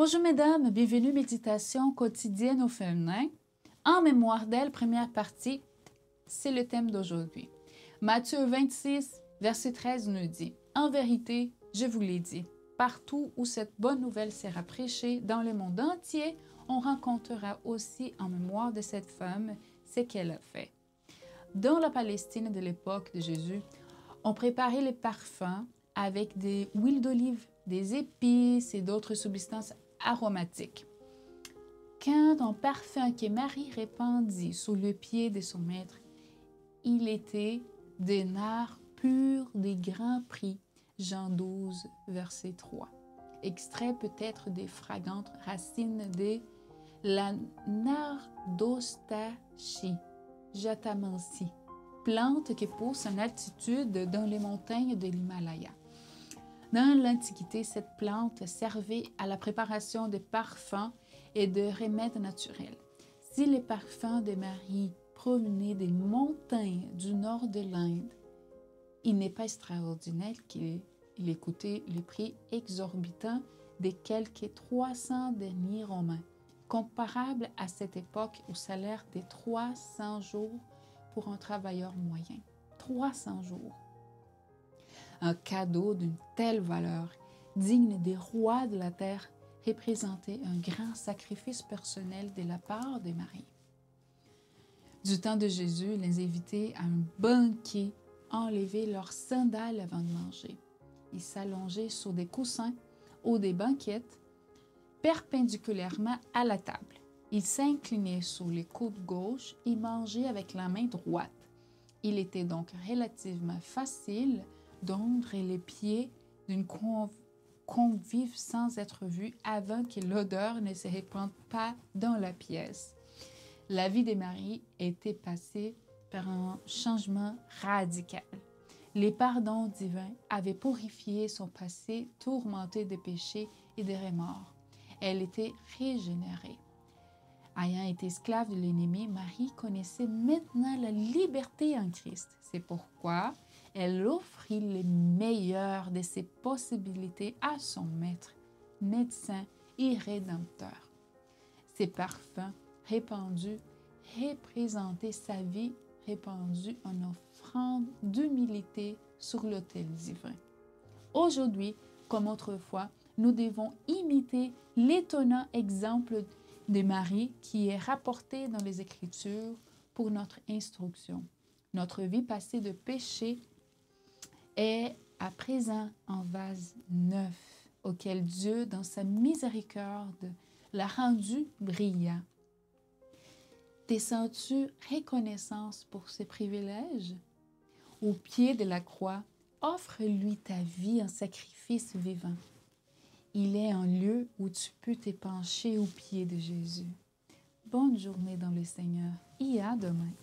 Bonjour mesdames, bienvenue Méditation quotidienne au féminin. En mémoire d'elle, première partie, c'est le thème d'aujourd'hui. Matthieu 26, verset 13 nous dit « En vérité, je vous l'ai dit, partout où cette bonne nouvelle sera prêchée dans le monde entier, on rencontrera aussi en mémoire de cette femme ce qu'elle a fait. » Dans la Palestine de l'époque de Jésus, on préparait les parfums avec des huiles d'olive, des épices et d'autres substances aromatiques. Quand un parfum que Marie répandit sous le pied de son maître, il était des nard purs des grands prix. Jean 12, verset 3. Extrait peut-être des fragrantes racines de la nardostachie, jatamansi, plante qui pousse en altitude dans les montagnes de l'Himalaya. Dans l'Antiquité, cette plante servait à la préparation de parfums et de remèdes naturels. Si les parfums de Marie provenaient des montagnes du nord de l'Inde, il n'est pas extraordinaire qu'il ait coûté le prix exorbitant de quelques 300 deniers romains, comparable à cette époque au salaire de 300 jours pour un travailleur moyen. 300 jours. Un cadeau d'une telle valeur, digne des rois de la terre, représentait un grand sacrifice personnel de la part de Marie. Du temps de Jésus, les invités à un banquet enlevaient leurs sandales avant de manger. Ils s'allongeaient sur des coussins ou des banquettes perpendiculairement à la table. Ils s'inclinaient sur les coudes gauche et mangeaient avec la main droite. Il était donc relativement facile d'ondre les pieds d'une convive sans être vue avant que l'odeur ne se répande pas dans la pièce. La vie de Marie était passée par un changement radical. Les pardons divins avaient purifié son passé tourmenté de péchés et de remords. Elle était régénérée. Ayant été esclave de l'ennemi, Marie connaissait maintenant la liberté en Christ. C'est pourquoi elle offrit le meilleur de ses possibilités à son maître, médecin et rédempteur. Ses parfums répandus représentaient sa vie répandue en offrande d'humilité sur l'autel divin. Aujourd'hui, comme autrefois, nous devons imiter l'étonnant exemple de Marie qui est rapporté dans les Écritures pour notre instruction. Notre vie passée de péché est à présent en vase neuf, auquel Dieu, dans sa miséricorde, l'a rendu brillant. Te sens-tu reconnaissance pour ces privilèges? Au pied de la croix, offre-lui ta vie en sacrifice vivant. Il est un lieu où tu peux t'épancher aux pieds de Jésus. Bonne journée dans le Seigneur et à demain.